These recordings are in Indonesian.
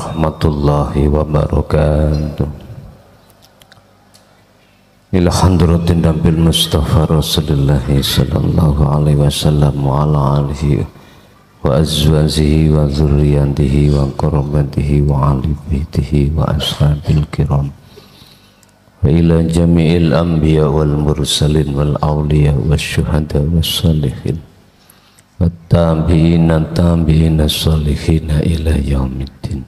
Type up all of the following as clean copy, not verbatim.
warahmatullahi wabarakatuh. Ila hadratin Nabil Mustafa Rasulullah sallallahu alaihi wasallam wa ala alihi wa azwajihi wa dzurriyyatihi wa qurrabatihi wa ali baitihi wa ashabil kiram wa ila jami'il anbiya wal mursalin wal awliya wasyuhada wassalihin wat tabi'ina tabi'ina sholihina ila yaumiddin,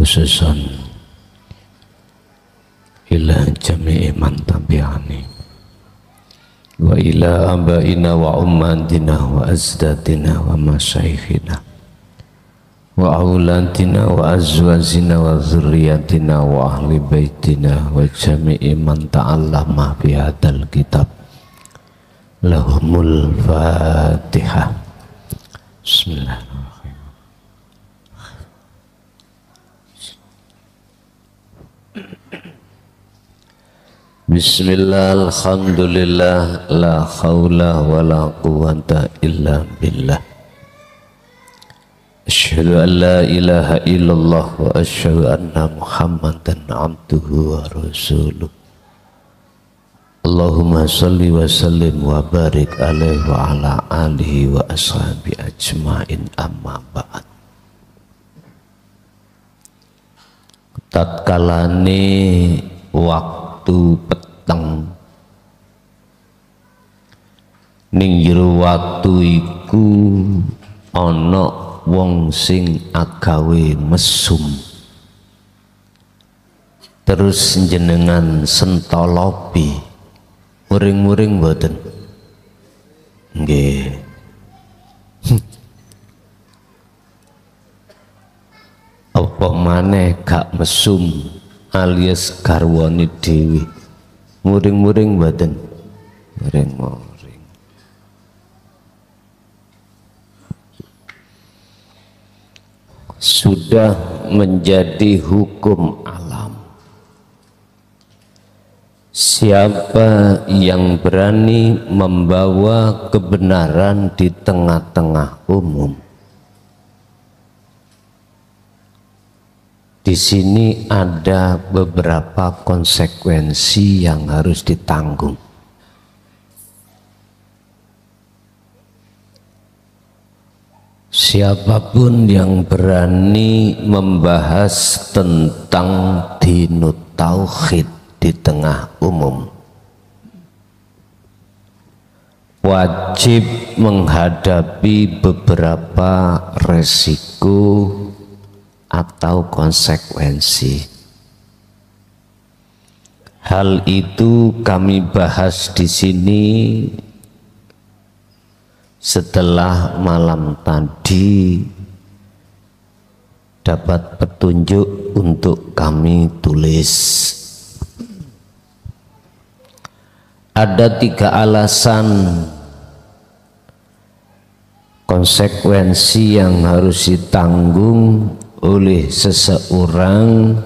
khususan ila jami'i man tabi'ani wa ila abaina wa ummatina wa azdatina wa masyayikhina wa auladina wa azwajina wa dzurriyyatina wa ahli baitina wa jami'i man ta'allama fi hadzal kitab. Lahumul Fatihah. Bismillahirrahmanirrahim. Bismillah, alhamdulillah, la khawla wa la quwwata illa billah. Asyhadu an la ilaha illallah wa asyhadu anna Muhammadan abduhu wa rasuluh. Allahumma salli wa sallim wa barik alaihi wa ala alihi wa ashabi ajmain, amma ba'd. Tatkalane waktu peteng ning jero waktu iku ana wong sing agawe mesum, terus jenengan sentolopi muring-muring mboten nggih. Apa maneh gak mesum alias garwane dhewe muring-muring mboten? Muring-muring. Sudah menjadi hukum alam. Siapa yang berani membawa kebenaran di tengah-tengah umum, di sini ada beberapa konsekuensi yang harus ditanggung. Siapapun yang berani membahas tentang dinut tauhid di tengah umum wajib menghadapi beberapa resiko atau konsekuensi. Hal itu kami bahas di sini setelah malam tadi dapat petunjuk untuk kami tulis. Ada 3 alasan konsekuensi yang harus ditanggung oleh seseorang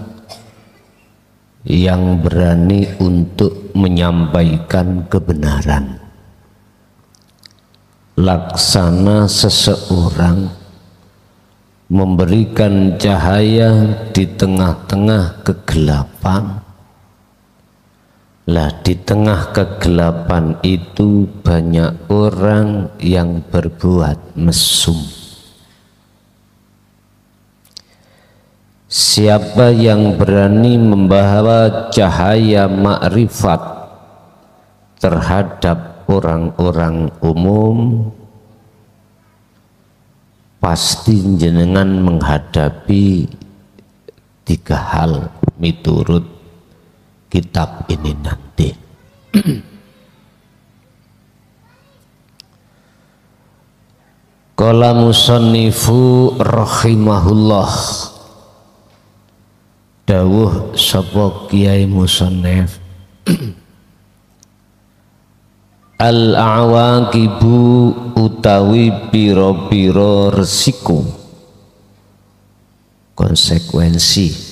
yang berani untuk menyampaikan kebenaran. Laksana seseorang memberikan cahaya di tengah-tengah kegelapan. Lah di tengah kegelapan itu banyak orang yang berbuat mesum. Siapa yang berani membawa cahaya makrifat terhadap orang-orang umum, pasti jenengan menghadapi 3 hal miturut kitab ini nanti. Qala musannifu rahimahullah, dawuh sapa kiai musannif, al-awaqibu utawi pira-pira resiko, konsekuensi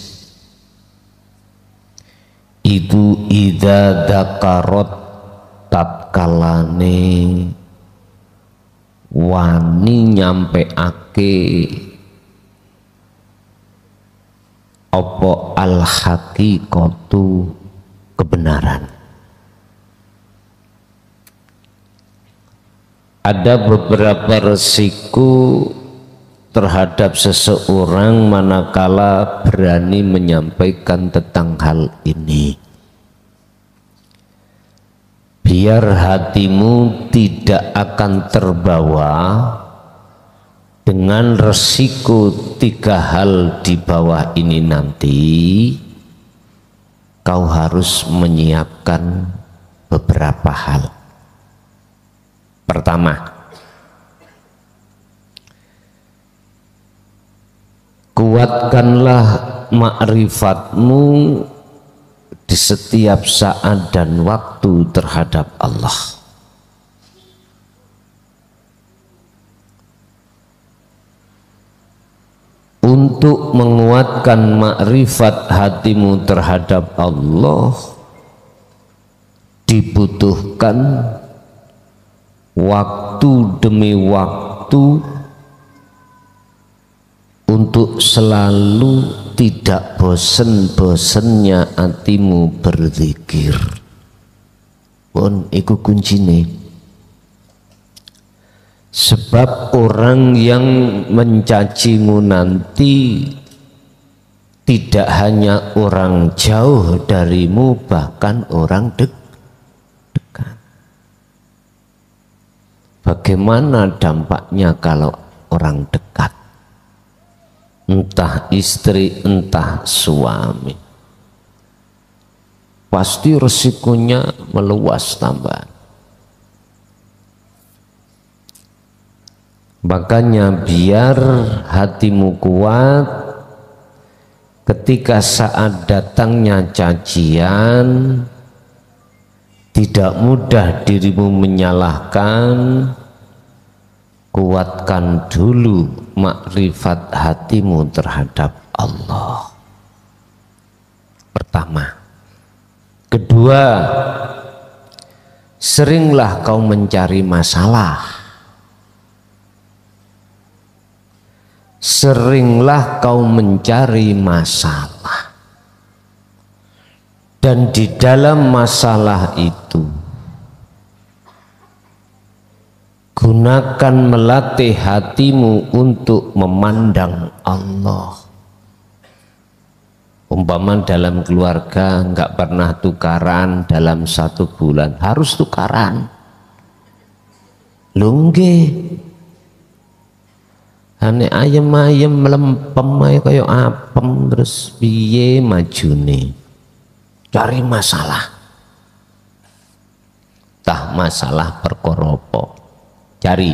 itu idza dzakarat tatkalane wani nyampeake opo al haqiqatu kebenaran. Ada beberapa resiko terhadap seseorang manakala berani menyampaikan tentang hal ini. Biar hatimu tidak akan terbawa dengan resiko 3 hal di bawah ini nanti, kau harus menyiapkan beberapa hal. Pertama, kuatkanlah ma'rifatmu di setiap saat dan waktu terhadap Allah. Untuk menguatkan ma'rifat hatimu terhadap Allah dibutuhkan waktu demi waktu untuk selalu tidak bosen-bosennya hatimu berzikir. Pun iku kuncine. Sebab orang yang mencacimu nanti tidak hanya orang jauh darimu, bahkan orang dekat. Bagaimana dampaknya kalau orang dekat? Entah istri, entah suami. Pasti resikonya meluas tambah. Makanya biar hatimu kuat ketika saat datangnya cacian, tidak mudah dirimu menyalahkan. Kuatkan dulu makrifat hatimu terhadap Allah. Pertama. Kedua, seringlah kau mencari masalah. Seringlah kau mencari masalah. Dan di dalam masalah itu gunakan melatih hatimu untuk memandang Allah. Umpama dalam keluarga nggak pernah tukaran, dalam 1 bulan harus tukaran. Lungge, ane ayem-ayem melempem ae kaya apem terus piye majune. Cari masalah. Tah masalah perkara apa? Cari.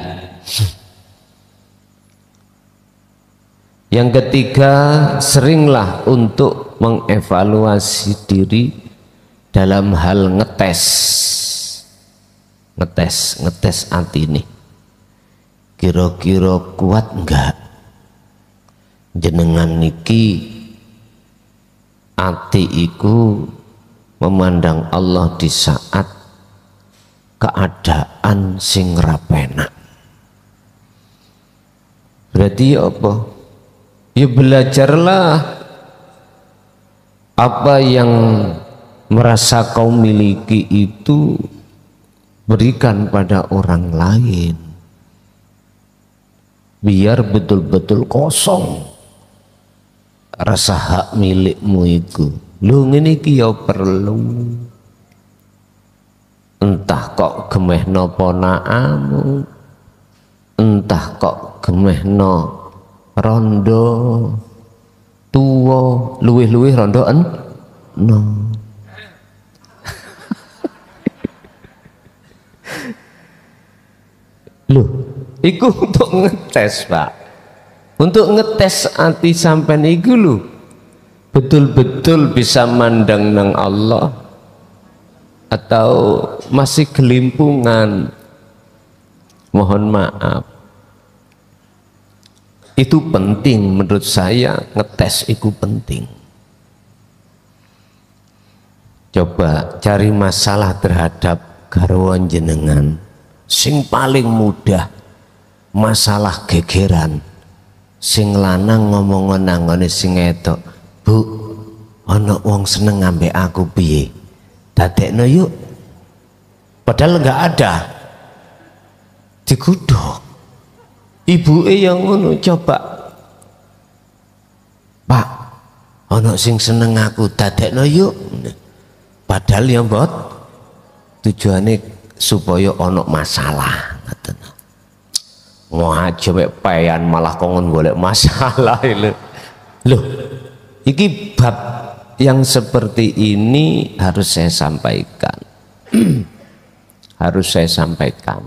Yang ketiga, seringlah untuk mengevaluasi diri dalam hal ngetes hati ini. Kira-kira kuat enggak jenengan niki ati iku memandang Allah di saat keadaan sing rapenak. Berarti apa? Ya belajarlah apa yang merasa kau miliki itu berikan pada orang lain, biar betul-betul kosong rasa hak milikmu itu. Lu ngene iki ya perlu, entah kok gemehno ponakamu, entah kok gemehno rondo tuwa, luwih-luwih rondo no. Loh, iku untuk ngetes, Pak. Untuk ngetes hati sampean iku lho, betul-betul bisa mandang nang Allah atau masih gelimpungan. Mohon maaf. Itu penting menurut saya, ngetes itu penting. Coba cari masalah terhadap garwan jenengan. Sing paling mudah masalah gegeran. Sing lanang ngomong nangone sing wedok, Bu, ana wong seneng ngambek aku piye, dadekno yuk. Padahal enggak ada, digudok. Ibuke yang ngono, coba Pak, ana sing seneng aku, dadekno yuk. Padahal ya mbot tujuane supaya ana masalah. Ngaji mek payan malah kongon golek masalah lho. Loh, iki bab yang seperti ini harus saya sampaikan. Harus saya sampaikan.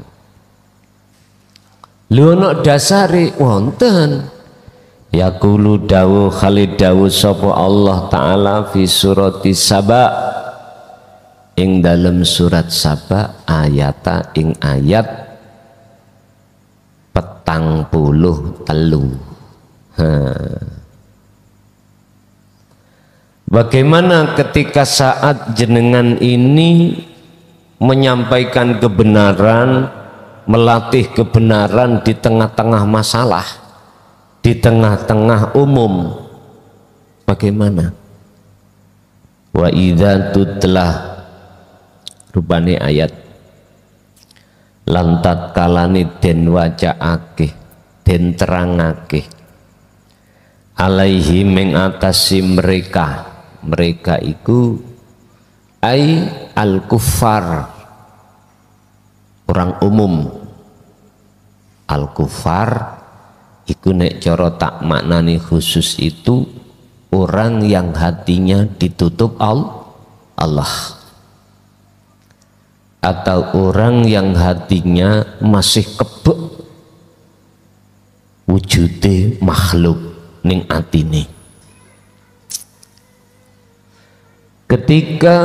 Lho ana dasare wonten. Yaqulu dawu Khalid dawu sapa Allah taala fi surati Saba, ing dalam surat Saba ayata ing ayat 43. Bagaimana ketika saat jenengan ini menyampaikan kebenaran, melatih kebenaran di tengah-tengah masalah, di tengah-tengah umum, bagaimana? Wa idza tutlah, rupane ayat lantat kalani den wacaake, den terangake, alaihi ming atasi mereka iku ai al-kuffar, orang umum. Al-kuffar iku nek cara tak maknani khusus itu orang yang hatinya ditutup Allah, atau orang yang hatinya masih kebek wujude makhluk ning atine. Ketika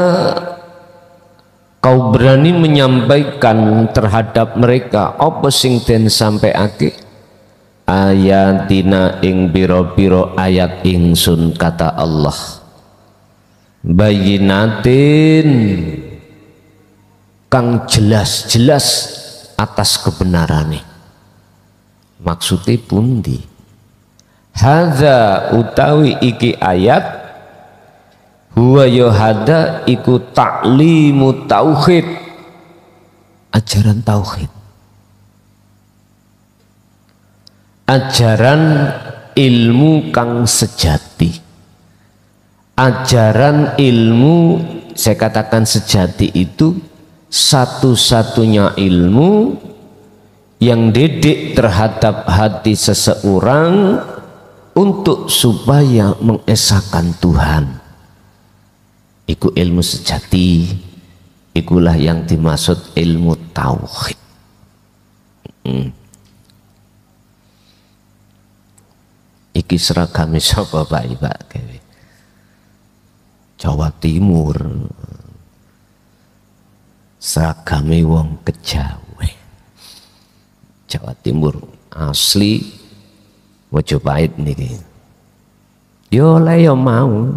kau berani menyampaikan terhadap mereka apa sing den sampaiake, ayatina ing biro-biro ayat ingsun, kata Allah, bayinatin kang jelas-jelas atas kebenarane. Maksudnya pundi? Hadza utawi iki ayat, huwa yohada iku ta'limu tauhid, ajaran tauhid, ajaran ilmu kang sejati, ajaran ilmu. Saya katakan sejati itu satu-satunya ilmu yang didik terhadap hati seseorang untuk supaya mengesahkan Tuhan. Iku ilmu sejati, ikulah yang dimaksud ilmu tauhid. Iki seragame sapa Pak gawe? Jawa Timur. Seragame wong Kejawe. Jawa Timur asli Mojopahit niki. Yo le yo mau.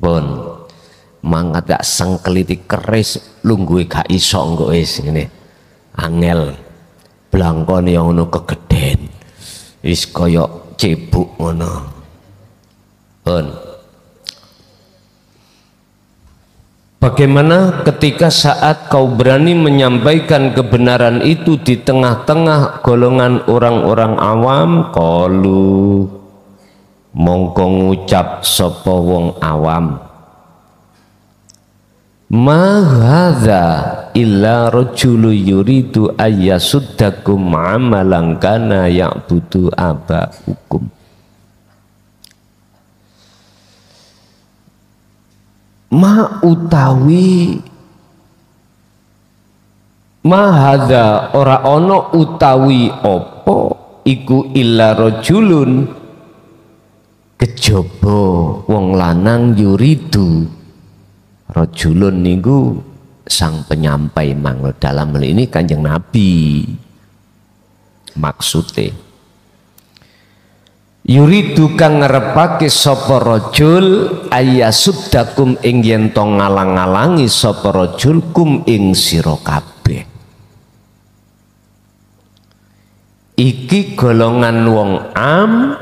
Pun mangkat gak sengkeliti keris lungguhe gak iso engko wis ngene. Angel blangkone yang ngono kegeden. Wis kaya cebuk ngono. Pun bagaimana ketika saat kau berani menyampaikan kebenaran itu di tengah-tengah golongan orang-orang awam, qalu mongko ngucap sapa wong awam, ma hadza illa rajulu yuridu ayyasuddakum amalan kana ya'budu aba'ukum. Ma utawi ma hadza ora ana utawi apa iku illa rajulun kejaba wong lanang yuridu. Rajulun niku sang penyampai manglo, dalam hal ini Kanjeng Nabi maksudnya. Yuridu kang ngarepake sapa rajul ayyasuddakum ing yen to ngalang-alangi sapa rajul kum ing sira kabeh. Iki golongan wong am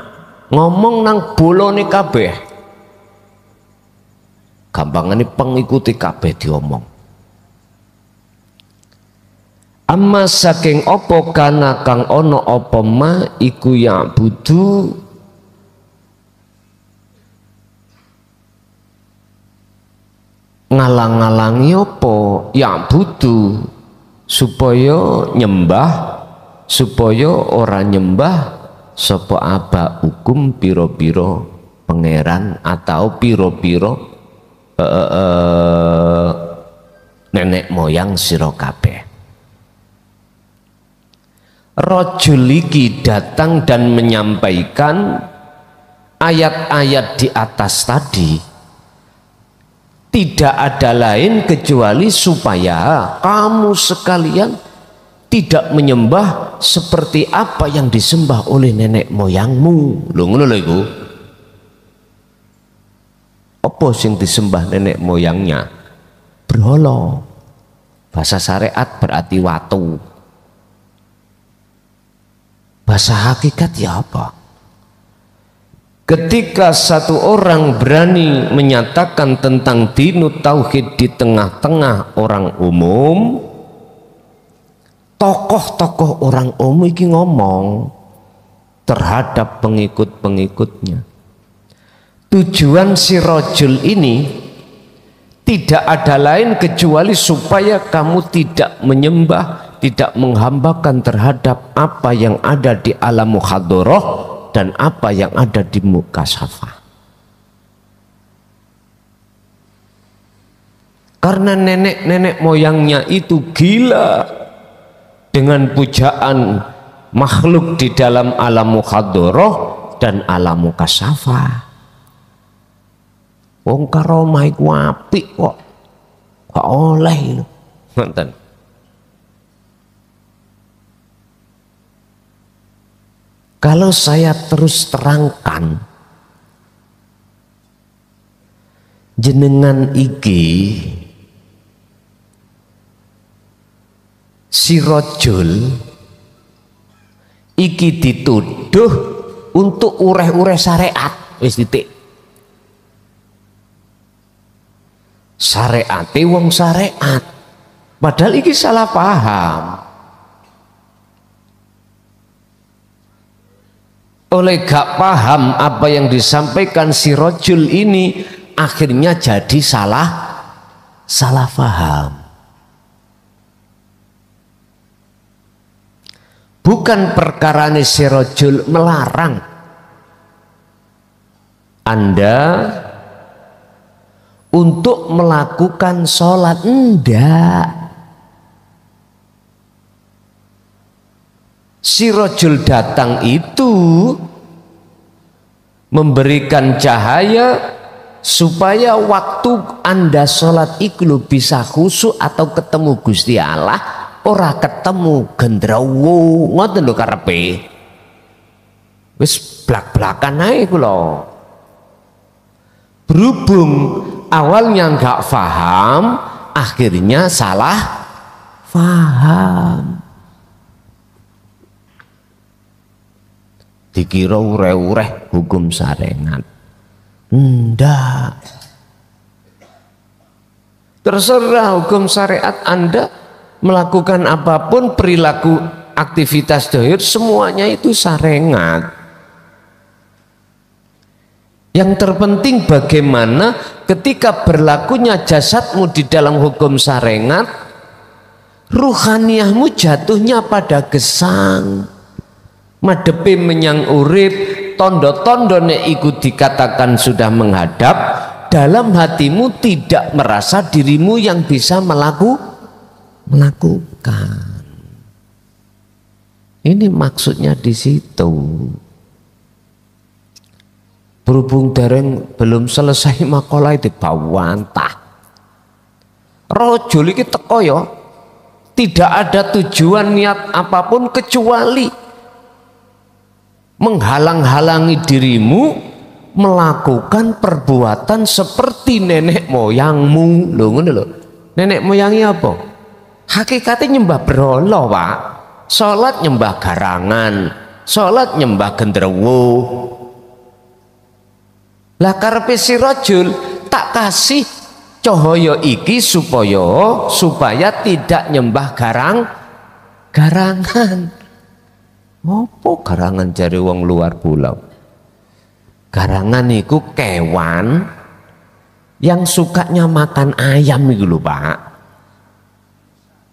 ngomong nang bolone kabeh. Gampangane pengikuti kabeh diomong. Amma saking opo kana kang ono opo ma iku ya budu ngalang-alangi opo ya budu supaya nyembah supaya ora nyembah sapa aba hukum piro-piro pangeran atau piro-piro nenek moyang sira kabeh. Rajul iki datang dan menyampaikan ayat-ayat di atas tadi tidak ada lain kecuali supaya kamu sekalian tidak menyembah seperti apa yang disembah oleh nenek moyangmu. Lho ngono lho iku. Apa sing disembah nenek moyangnya? Berhala. Bahasa syariat berarti watu. Bahasa hakikat ya apa? Ketika satu orang berani menyatakan tentang dinut tauhid di tengah-tengah orang umum, tokoh-tokoh orang umum iki ngomong terhadap pengikut-pengikutnya. Tujuan si rajul ini tidak ada lain kecuali supaya kamu tidak menyembah, tidak menghambakan terhadap apa yang ada di alam muhadharah dan apa yang ada di mukasyafah. Karena nenek-nenek moyangnya itu gila dengan pujaan makhluk di dalam alam muhadharah dan alam mukasyafah. Wong karomah iku apik kok. Gak oleh lho. Ngoten. Kalau saya terus terangkan jenengan iki si rajul iki dituduh untuk ureh-ureh syariat wis titik. Syariate wong syariat padahal iki salah paham. Oleh gak paham apa yang disampaikan si rajul ini akhirnya jadi salah paham. Bukan perkara si rajul melarang Anda untuk melakukan sholat, enggak. Si rajul datang itu memberikan cahaya supaya waktu Anda sholat itu bisa khusyuk atau ketemu Gusti Allah, ora ketemu genderuwo. Ngoten lho karepe. Wis blak-blakan ae kula. Berhubung awalnya nggak paham, akhirnya salah paham. Dikira ureh-ureh hukum syariat. Ndak. Terserah hukum syariat Anda melakukan apapun, perilaku aktivitas dohir semuanya itu syariat. Yang terpenting bagaimana ketika berlakunya jasadmu di dalam hukum syariat, ruhaniyahmu jatuhnya pada gesang. Madepe menyang urip, tondo-tondone iku dikatakan sudah menghadap, dalam hatimu tidak merasa dirimu yang bisa melakukan. Ini maksudnya di situ. Berhubung dereng belum selesai makalah itu bawantah. Rajul iki teko ya, tidak ada tujuan niat apapun kecuali menghalang-halangi dirimu melakukan perbuatan seperti nenek moyangmu. Lho ngono lho. Nenek moyangnya apa? Hakikatnya nyembah berhala, Pak. Salat nyembah garangan, salat nyembah genderuwo. Lah karepe si rajul tak kasih cahaya iki supaya tidak nyembah garangan. Apa garangan jare wong luar pulau? Garangan itu kewan yang sukanya makan ayam itu lho Pak.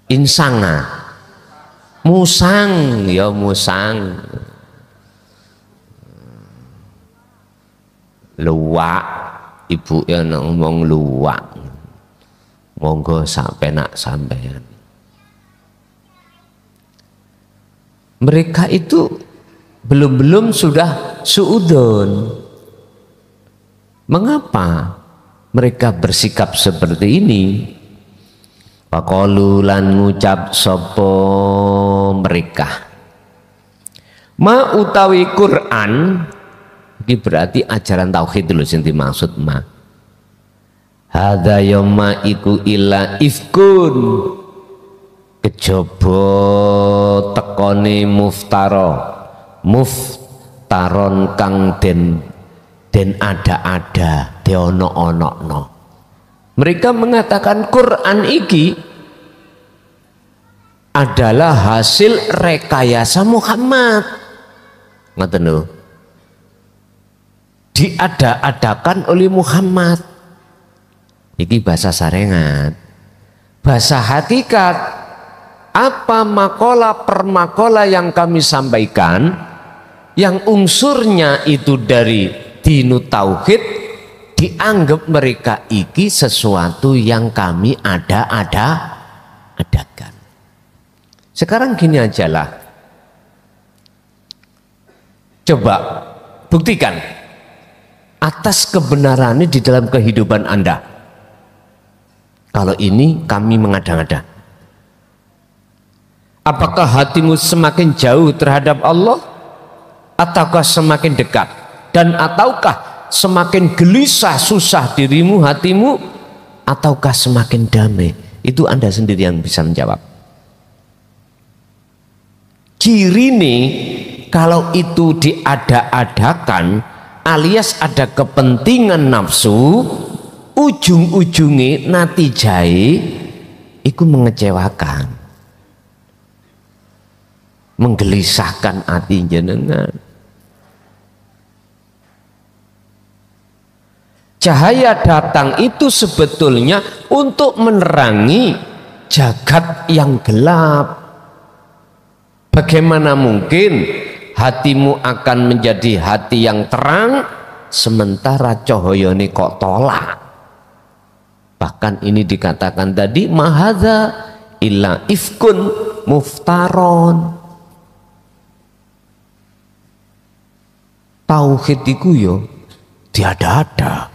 Insanga, musang ya musang, luwak, ibu yang ngomong luwak, monggo sampai nak sampean. Mereka itu belum sudah suudon. Mengapa mereka bersikap seperti ini? Faqalu lan ngucap sapa mereka. Ma utawi Quran iki berarti ajaran tauhid lho sing dimaksud ma. Hadza yawma iku illa ifkun. Kejaba tekone muftaron kang den ada ono. Mereka mengatakan Quran iki adalah hasil rekayasa Muhammad. Ngoten lho. Diada-adakan oleh Muhammad. Iki bahasa sarengan. Bahasa hakikat, apa makola per makola yang kami sampaikan yang unsurnya itu dari dinu tauhid, dianggap mereka iki sesuatu yang kami adakan. Sekarang gini aja lah, coba buktikan atas kebenarannya di dalam kehidupan Anda. Kalau ini kami mengada-ngada, apakah hatimu semakin jauh terhadap Allah ataukah semakin dekat, dan ataukah semakin gelisah susah dirimu hatimu ataukah semakin damai? Itu Anda sendiri yang bisa menjawab. Ciri nih kalau itu diada-adakan alias ada kepentingan nafsu, ujung-ujungnya natijai itu mengecewakan, menggelisahkan hati jenengan. Cahaya datang itu sebetulnya untuk menerangi jagat yang gelap. Bagaimana mungkin hatimu akan menjadi hati yang terang sementara cahayane kok tolak? Bahkan ini dikatakan tadi mahadza illa ifkun muftaron. Tauhid iku yo diada-ada.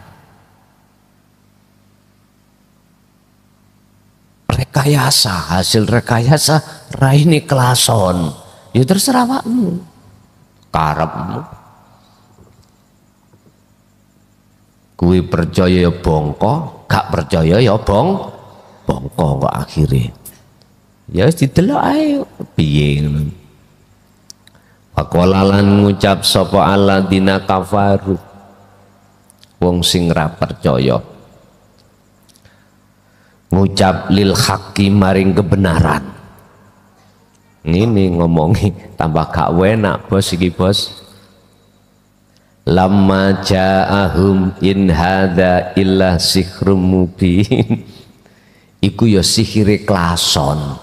Rekayasa, hasil rekayasa raine kelason. Ya terserah awakmu, karepmu. Kuwi percaya ya bongko, gak percaya ya bongko kok akhirnya. Ya didelok ae piye ngono. Faqala lan ngucap sapa alladzina kafaru, wong sing ra percaya, ngucap lil haqqi maring kebenaran. Ini ngomongi tambah gak enak bos iki bos. Lamma ja'ahum in hadza illa sihrun mubin. Iku ya sihire klason.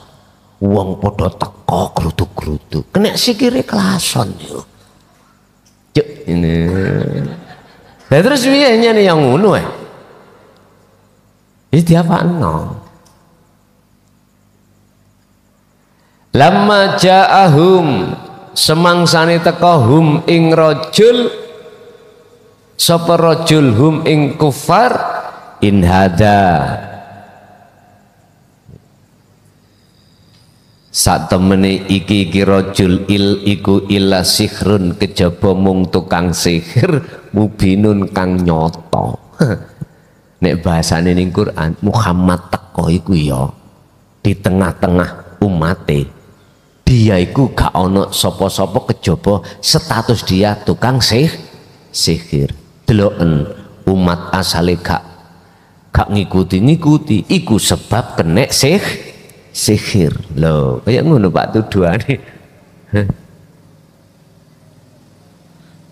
Wong padha teko grutuk-grutuk. Kena sihire klason yo. Cuk ini. Lah terus piye nyene yang ngono ae? Iki diapakno? Lamma ja'ahum semangsane teka hum ing rajul, sapa rajul hum ing kufar, in hadza sak temene iki rajul iku illa sihrun kejaba mung tukang sihir mubinun kang nyata. Nek bahasane ning Quran Muhammad teko iku ya di tengah-tengah umate. Dia iku gak ono sapa-sapa kejaba status dia tukang sihir. deloken umat asale gak ngikuti iku sebab kena sihir lho, kayak ngono Pak tuduhane.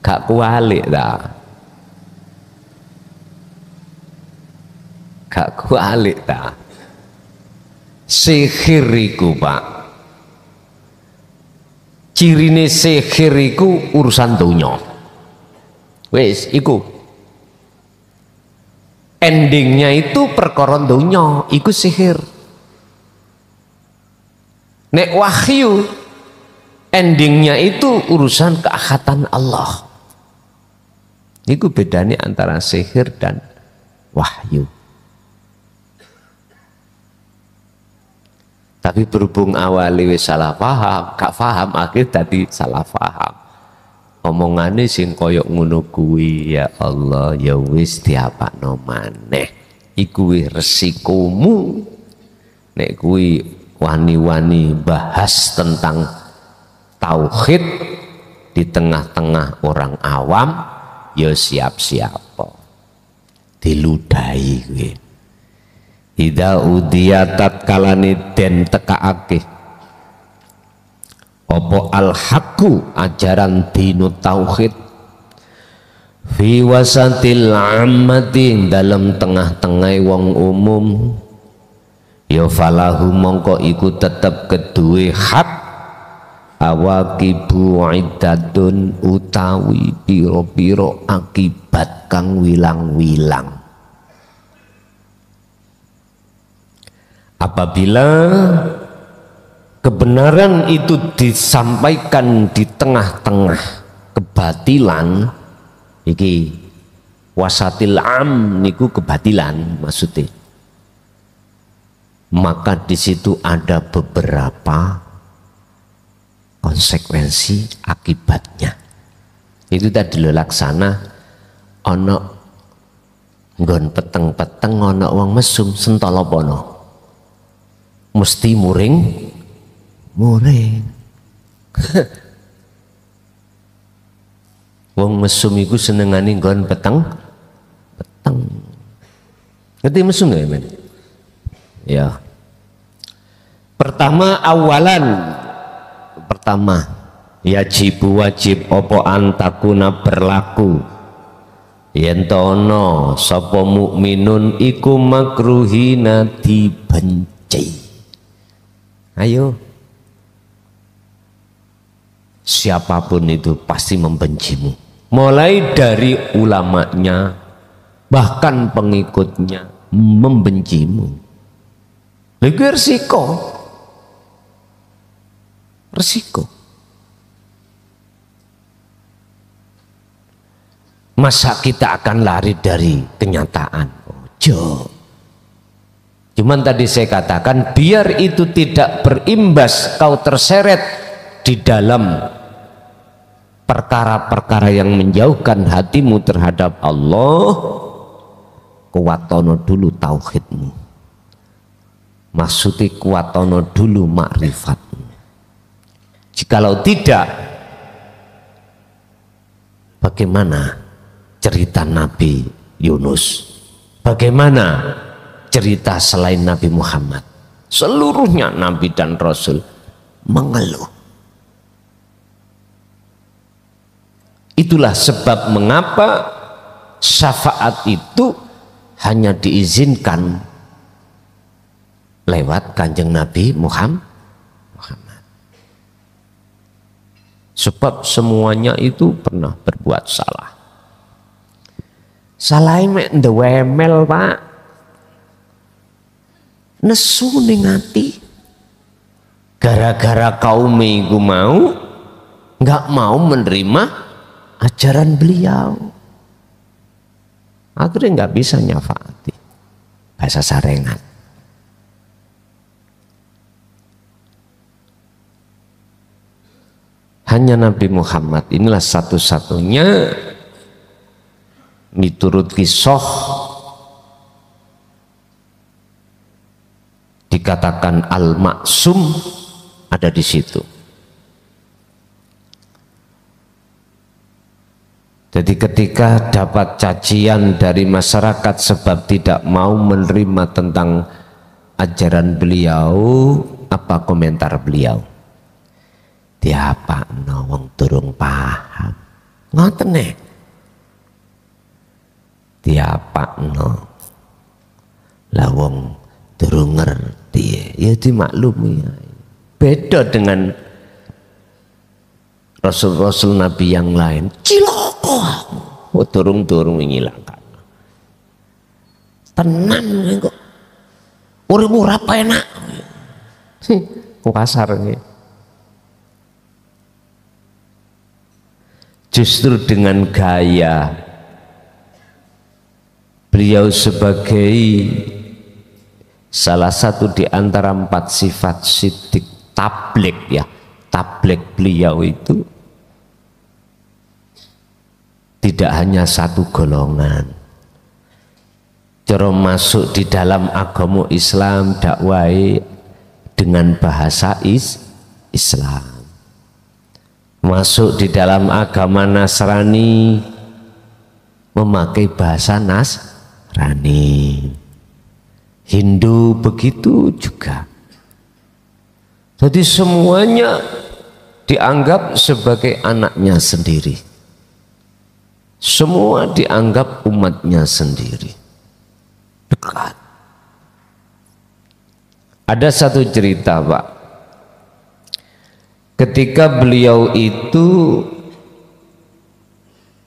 Gak kualik ta, gak kualik ta. Sihir iku Pak, cirine sihir iku urusan donya. Wis iku endingnya itu perkara donya, iku sihir. Nek wahyu endingnya itu urusan keahatan Allah. Iku bedanya antara sihir dan wahyu. Tapi berhubung awali wis salah paham, gak paham akhir tadi salah paham. Omongane sing koyok ngono kuwi, ya Allah ya wis diapakno maneh. Iku wis resikomu. Nek kuwi wani-wani bahas tentang tauhid di tengah-tengah orang awam, ya siap-siap diludahi kuwi. Ida udiyatat kalani den tekaake opo al-haqqu ajaran dinu tauhid fi wasatil ammati dalam tengah-tengah wong umum, ya falahu mongko iku tetep kedue hak awaqibu iddatun utawi piro-piro akibat kang wilang-wilang. Apabila kebenaran itu disampaikan di tengah-tengah kebatilan, iki wasatil am niku kebatilan maksudnya, maka di situ ada beberapa konsekuensi akibatnya. Itu tadi lo laksana ono nggon peteng-peteng ono wong mesum sentolopono mesti muring wong mesum iku senengane nggon peteng. Ngerti mesum gak men? Ya. Pertama wajib opo antakuna berlaku yen tono sapa mukminun iku makruhina dibenci. Ayo, siapapun itu pasti membencimu, mulai dari ulamanya bahkan pengikutnya membencimu. Itu resiko. Masa kita akan lari dari kenyataan? Ojo. Cuman tadi saya katakan biar itu tidak berimbas kau terseret di dalam perkara-perkara yang menjauhkan hatimu terhadap Allah, kuwatono dulu tauhidmu. Maksudnya kuwatono dulu makrifatmu. Jikalau tidak, bagaimana cerita Nabi Yunus? Bagaimana cerita selain Nabi Muhammad? Seluruhnya Nabi dan Rasul mengeluh. Itulah sebab mengapa syafaat itu hanya diizinkan lewat Kanjeng Nabi Muhammad. Sebab semuanya itu pernah berbuat salah. Salahnya mek ndewemel Pak. Nesu ning ati. Gara-gara kaum iku mau nggak mau menerima ajaran beliau. Akhirnya nggak bisa nyafaati. Bahasa sarengan. Hanya Nabi Muhammad inilah satu-satunya miturut kisah dikatakan al-maksum ada di situ. Jadi ketika dapat cacian dari masyarakat sebab tidak mau menerima tentang ajaran beliau, apa komentar beliau? Diapakno wong durung paham. Ngoten nek. Diapakno. Lah wong durung ngerti ya dimaklumi. Beda dengan Rasul-Rasul Nabi yang lain. Ciloko aku. Durung-durung ngilangkan. Tenan kok. Urip ora penak. Kok kasar iki. Justru dengan gaya beliau sebagai salah satu di antara 4 sifat siddiq tabligh ya. Tabligh beliau itu tidak hanya satu golongan. Cara masuk di dalam agama Islam dakwai dengan bahasa Islam. Masuk di dalam agama Nasrani memakai bahasa Nasrani. Hindu begitu juga. Jadi semuanya dianggap sebagai anaknya sendiri. Semua dianggap umatnya sendiri. Dekat. Ada satu cerita, Pak. Ketika beliau itu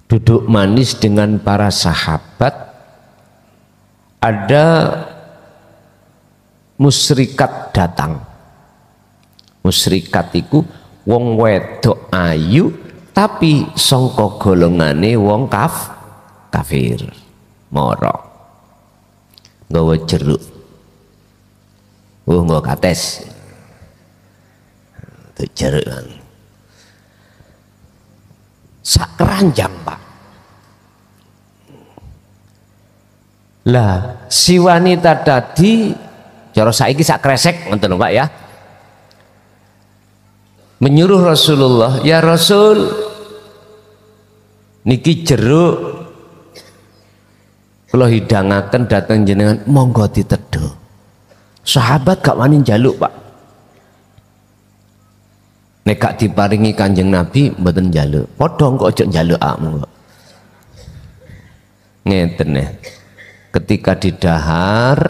duduk manis dengan para sahabat, ada musyrikat datang. Musyrikat iku wong wedok ayu tapi sangka golongane wong kafir. Moro. Nggawa jeruk. Nggawa kates. Itu jeruk kan. Sak keranjang, Pak. Lah, si wanita tadi cara saiki sak kresek ngoten Pak ya. Menyuruh Rasulullah, ya Rasul, niki jeruk kula hidangaken dateng jenengan, monggo ditedo. Sahabat gak wani njaluk, Pak. Nek gak diparingi Kanjeng Nabi mboten njaluk. Padha kok aja njaluk akmu kok. Ngeten ya. Ketika didahar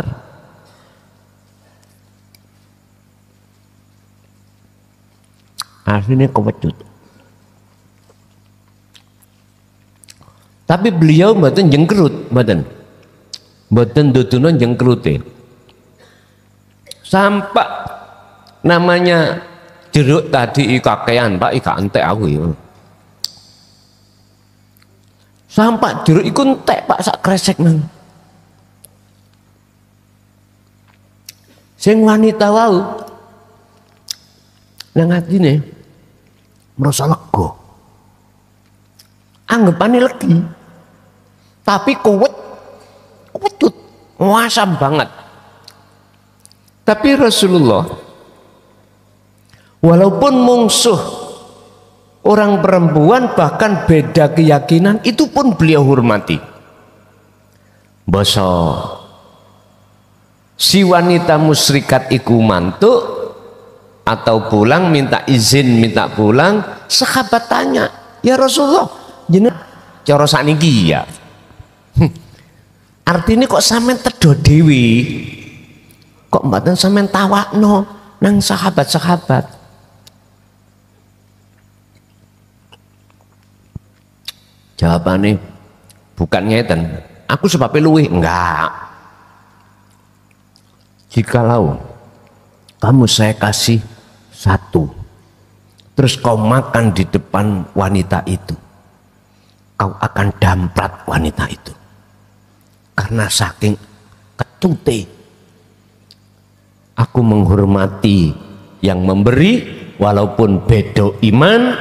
aslinya kewecut. Tapi beliau mboten jengkerut, mboten dudunan jengkerute. Sampai namanya jeruk tadi kakean, Pak, ika entek aku ya. Sampai jeruk iku entek, Pak, sak kresek nang. Sing wanita wau nang atine merasa lega. Anggapane legi. Tapi kuwet, muasam banget. Tapi Rasulullah walaupun mungsuh orang perempuan bahkan beda keyakinan itu pun beliau hormati. Basa si wanita musyrikat iku mantuk atau pulang minta izin minta pulang, sahabat tanya, ya Rasulullah jenengan cara sakniki ya. Artinya kok sampean tedo dewi, kok mboten sampean tawakno nang sahabat-sahabat. Jawabannya bukan ngeten, aku sebabnya luwih, enggak. Jikalau kamu saya kasih satu, terus kau makan di depan wanita itu, kau akan damprat wanita itu karena saking ketute. Aku menghormati yang memberi walaupun bedo iman,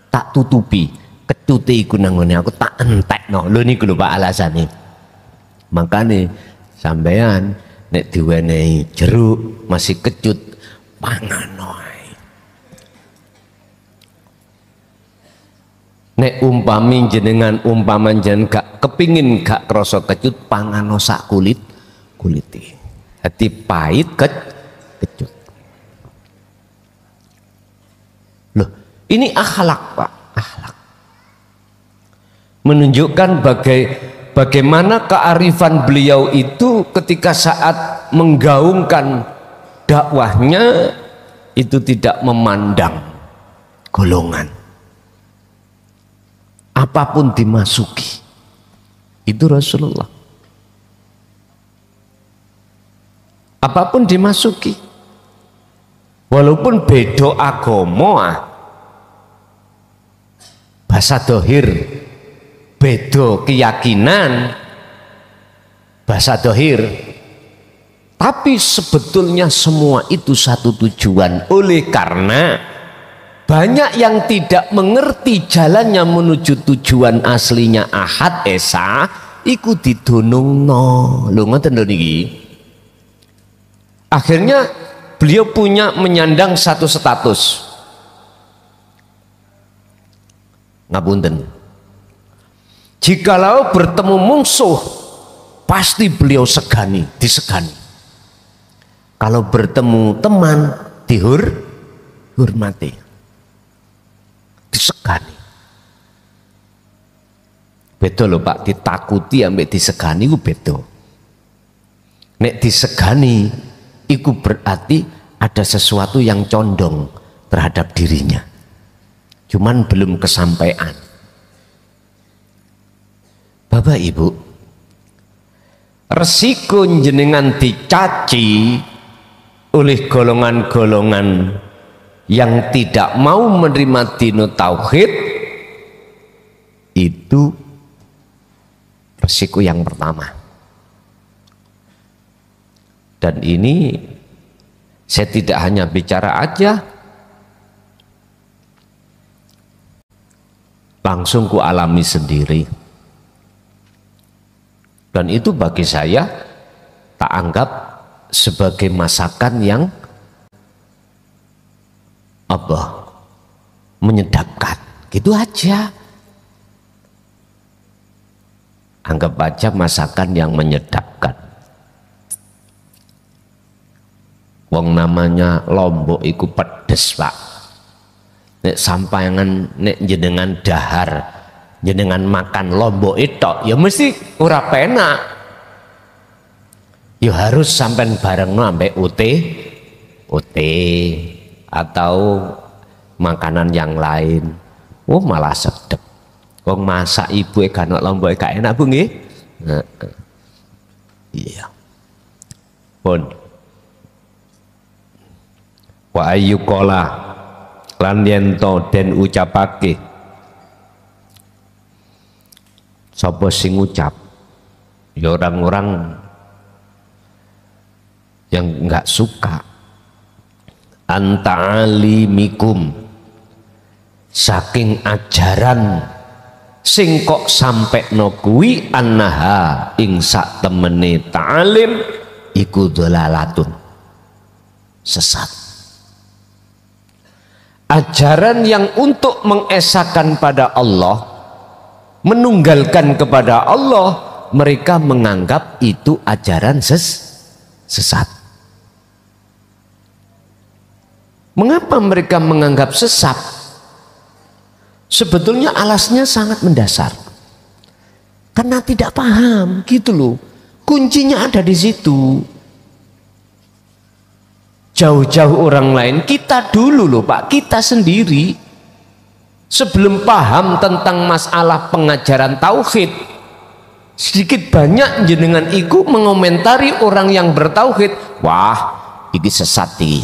tak tutupi ketute iku nanggone aku tak entekno. Lho niku lho Pak alasane. Makane sampean nek diwenehi jeruk masih kecut pangan wae. Nek umpami jenengan umpaman jenengan gak kepingin gak krasa kecut, pangan sak kuliti. Hati pahit kecut. Loh, ini akhlak Pak, akhlak. Menunjukkan bagaimana kearifan beliau itu ketika saat menggaungkan dakwahnya itu tidak memandang golongan. Apapun dimasuki, itu Rasulullah. Apapun dimasuki, walaupun beda agama, bahasa dohir, beda keyakinan, bahasa dohir, tapi sebetulnya semua itu satu tujuan. Oleh karena banyak yang tidak mengerti jalannya menuju tujuan aslinya Ahad Esa, iku didunungno. Lho ngoten lho niki. Akhirnya beliau punya menyandang satu status. Ngapunten. Jikalau bertemu musuh, pasti beliau disegani. Kalau bertemu teman, dihormati. Disegani. Beda lho Pak, ditakuti ambek disegani itu beda. Nek disegani itu berarti ada sesuatu yang condong terhadap dirinya, cuman belum kesampaian. Bapak Ibu, resiko jenengan dicaci oleh golongan-golongan yang tidak mau menerima dino tauhid, itu resiko yang pertama. Dan ini saya tidak hanya bicara aja, langsung ku alami sendiri. Dan itu bagi saya tak anggap sebagai masakan yang menyedapkan, gitu aja. Anggap aja masakan yang menyedapkan. Wong namanya lombok iku pedes Pak. Nek sampeyan nek jenengan dahar, jenengan makan lombok itu ya mesti ora penak. Ya harus sampean barengno ambek UT atau makanan yang lain. Oh malah sedep. Wong masak ibu kan lombok gak enak Bu nggih. Iya. Pun wa ayyuqala lan yento den ucapake sapa sing ngucap ya orang-orang yang enggak suka anta'alimikum saking ajaran sing kok sampai no kuwi annaha ing sak temene ta'alim iku dhalalatun, sesat. Ajaran yang untuk mengesahkan pada Allah, menunggalkan kepada Allah, mereka menganggap itu ajaran sesat. Mengapa mereka menganggap sesat? Sebetulnya alasnya sangat mendasar. Karena tidak paham, gitu loh. Kuncinya ada di situ. Jauh-jauh orang lain, kita dulu loh Pak, kita sendiri. Sebelum paham tentang masalah pengajaran tauhid, sedikit banyak jenengan iku mengomentari orang yang bertauhid, wah, iki sesat iki.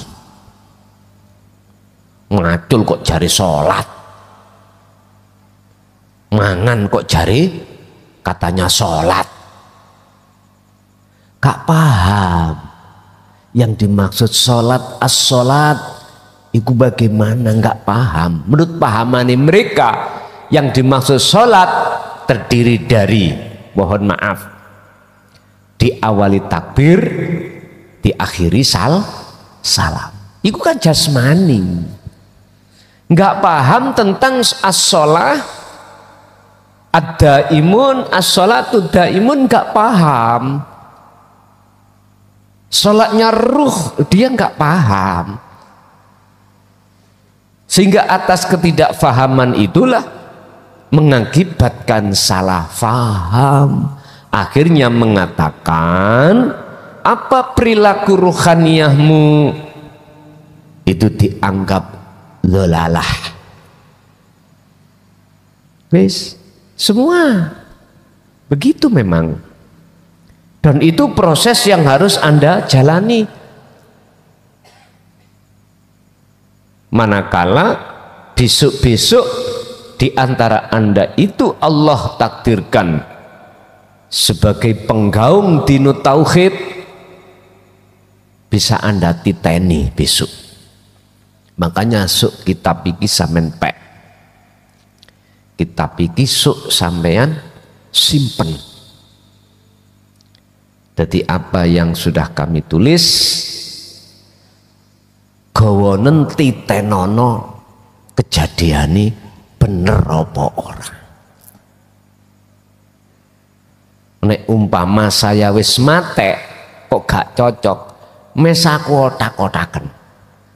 Ngacul kok jari sholat, mangan kok jari katanya sholat. Gak paham yang dimaksud sholat, as-sholat itu bagaimana, nggak paham. Menurut pahaman mereka yang dimaksud sholat terdiri dari, mohon maaf, diawali takbir, diakhiri salam. Itu kan jasmani. Nggak paham tentang as-sholah, Ad-daimun as-sholatu daimun nggak paham. Sholatnya ruh dia nggak paham. Sehingga atas ketidakfahaman itulah mengakibatkan salah faham. Akhirnya mengatakan apa perilaku ruhaniyahmu itu dianggap dhalalah. Wis, semua begitu memang. Dan itu proses yang harus Anda jalani. Manakala besok-besok di antara Anda itu Allah takdirkan sebagai penggaung dinu tauhid, bisa Anda titeni besok. Makanya sok kitab iki sampean pek. Kitab iki sok sampean simpen. Jadi apa yang sudah kami tulis gawanen titenono kejadiani bener apa ora. Nek umpama saya wis mate kok gak cocok, mes aku otak-otaken.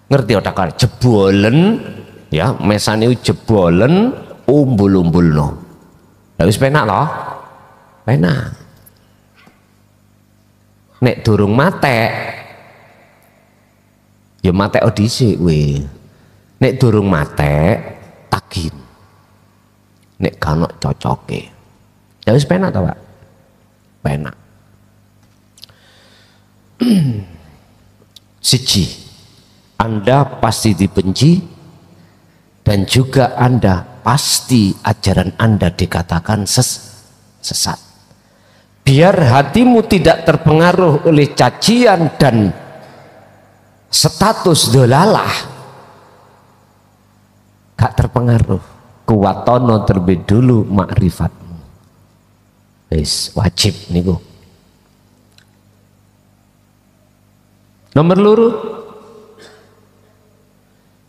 Ngerti otak-otak jebolen ya, mesane jebolen umbul-umbulno. Lah wis penak loh. Penak. Nek durung mate ya mate dhisik we. Nek durung mate takin. Nek kan cocoke. Ya wis penak ta, Pak? Penak. Siji, Anda pasti dibenci dan juga Anda pasti ajaran Anda dikatakan sesat. Biar hatimu tidak terpengaruh oleh cacian dan status dolalah, gak terpengaruh. Kuwatono terlebih dulu makrifatmu. Wis wajib niku. Nomor loro,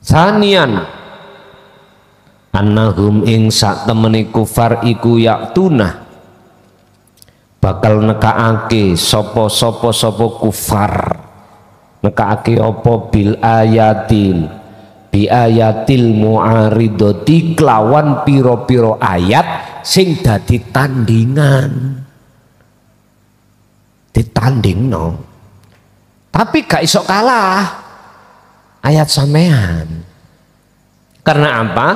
sanian annahum ing sak temene kufar iku yaktuna bakal nekaake sopo kufar, nekaake opo bil ayatil bi ayatil mu'aridoti kelawan piro-piro ayat sing dadi tandingan, ditandingno tapi gak iso kalah ayat sampean. Karena apa?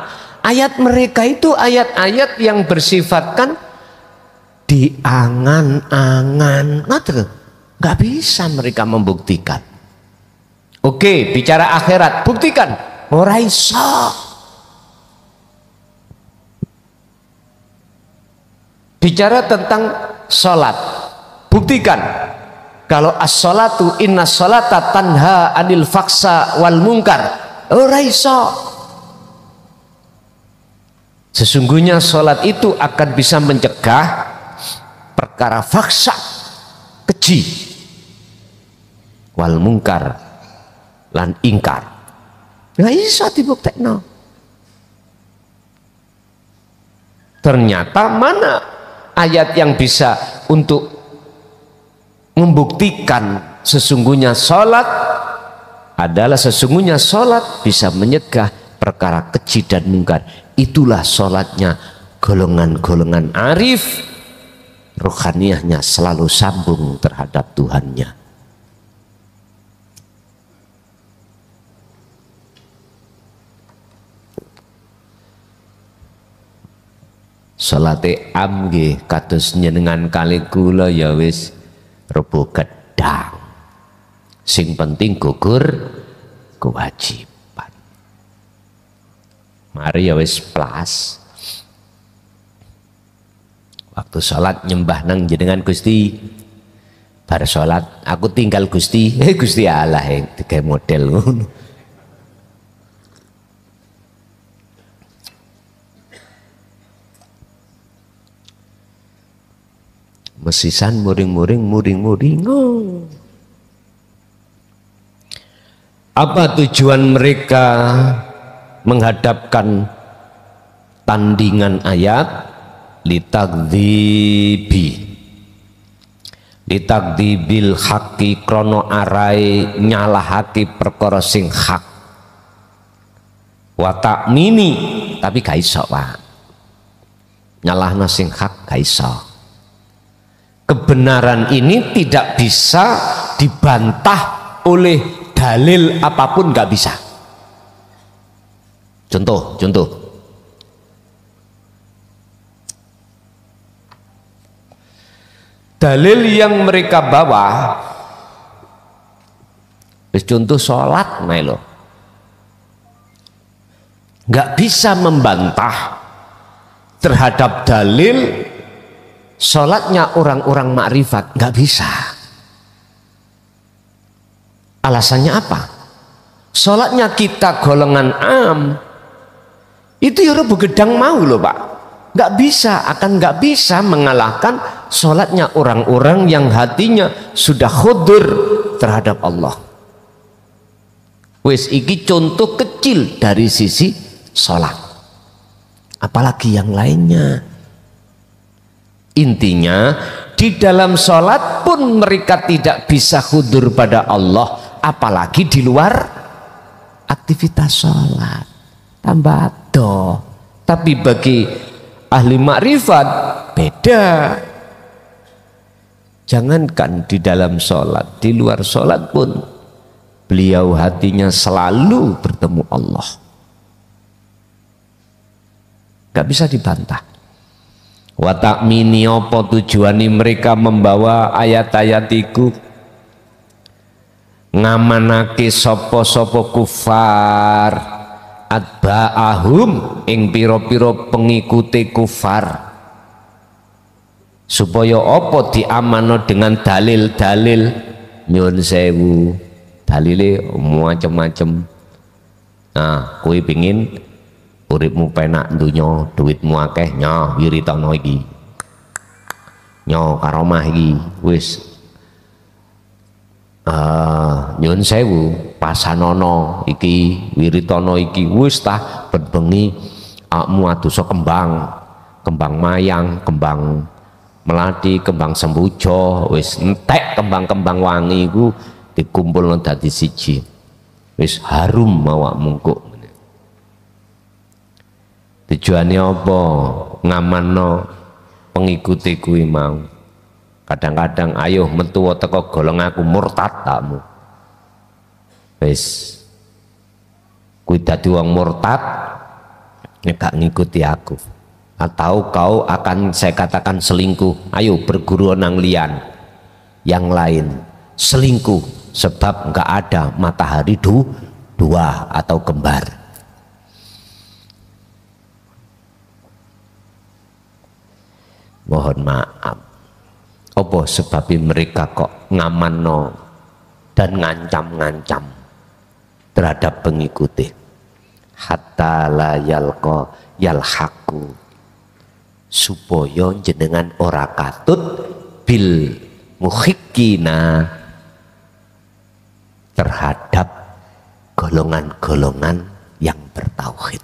Ayat mereka itu ayat-ayat yang bersifatkan diangan-angan, nggak bisa mereka membuktikan. Oke, bicara akhirat, buktikan. Ora iso. Bicara tentang sholat, buktikan. Kalau as-sholatu inna sholata tanha anil faksa wal munkar, ora iso. Sesungguhnya sholat itu akan bisa mencegah perkara faksa, keji, wal mungkar lan ingkar. Nggak bisa dibuktekno. Ternyata mana ayat yang bisa untuk membuktikan sesungguhnya sholat adalah sesungguhnya sholat bisa menyegah perkara keji dan mungkar. Itulah sholatnya golongan-golongan arif, rohaniyahnya selalu sambung terhadap Tuhannya. Salate amge kados nyenengan kali kula ya wis rebo gedang. Sing penting gugur kewajiban. Mari ya wis plas. Waktu sholat nyembah nang jenengan Gusti, bar sholat aku tinggal Gusti, Gusti Allah kayak model ngono. Mesisan muring-muring. Apa tujuan mereka menghadapkan tandingan ayat? litakdzibil haqqi krono arai nyalahake perkara sing hak wa ta'mini tapi gak iso Pak nyalahna sing hak gak iso. Kebenaran ini tidak bisa dibantah oleh dalil apapun, gak bisa. Contoh dalil yang mereka bawa contoh sholat nih loh, nggak bisa membantah terhadap dalil sholatnya orang-orang makrifat, nggak bisa. Alasannya apa? Sholatnya kita golongan am itu ya begedang mau loh Pak, nggak bisa, akan nggak bisa mengalahkan sholatnya orang-orang yang hatinya sudah khudur terhadap Allah. Wes iki contoh kecil dari sisi sholat, apalagi yang lainnya. Intinya di dalam sholat pun mereka tidak bisa khudur pada Allah, apalagi di luar aktivitas sholat. Tambah doh. Tapi bagi ahli makrifat beda. Jangankan di dalam sholat, di luar sholat pun beliau hatinya selalu bertemu Allah. Gak bisa dibantah. Wa ta'mini apa tujuani mereka membawa ayat-ayat iku ngamanake sapa-sapa kufar atba'ahum ing pira-pira pengikuti kufar, supaya apa diamano dengan dalil-dalil. Nyun sewu dalile macam-macam. Nah kowe pengin uripmu penak dunya, duitmu akeh, nyo wiritana iki, nyo karomah iki, wis nyun sewu pasanono iki, wiritana iki, wis tah bengi akmu adosa kembang mayang, kembang melati, kembang sembujo, wis entek kembang-kembang wangi iku dikumpulno dadi siji, wis harum awakmu kok. Tujuannya apa? Ngamanno pengikuti kuwi mau. Kadang-kadang ayo metu teko golong aku murtad kamu. Wis kuwi dadi wong murtad nek gak ngikuti aku. Atau kau akan saya katakan selingkuh. Ayo berguru nang lian yang lain. Selingkuh sebab enggak ada matahari dua atau kembar. Mohon maaf, apa sebabnya mereka kok ngamanno dan ngancam-ngancam terhadap pengikuti, hatta la yalqa yalhaqu, supaya jenengan ora katut bil muhiqqina terhadap golongan-golongan yang bertauhid,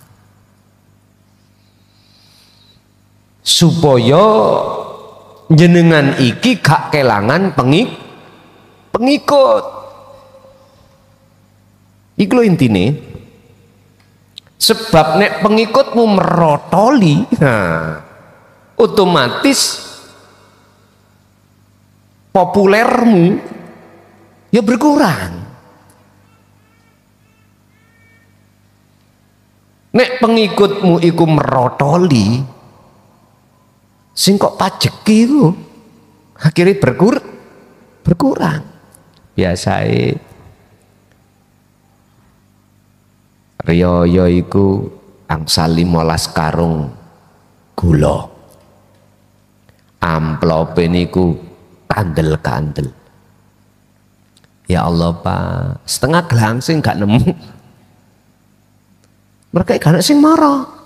supaya jenengan iki gak kelangan pengikut. Iku lho intine. Sebab nek pengikutmu merotoli, nah, otomatis populermu ya berkurang. Nek pengikutmu iku merotoli, sing kok pajeki itu akhirnya berkurang. Biasanya riyo iku angsal 15 karung gula, amplope niku kandel-kandel. Ya Allah Pak, setengah gelang sing gak nemu. Mereka gak sing marah.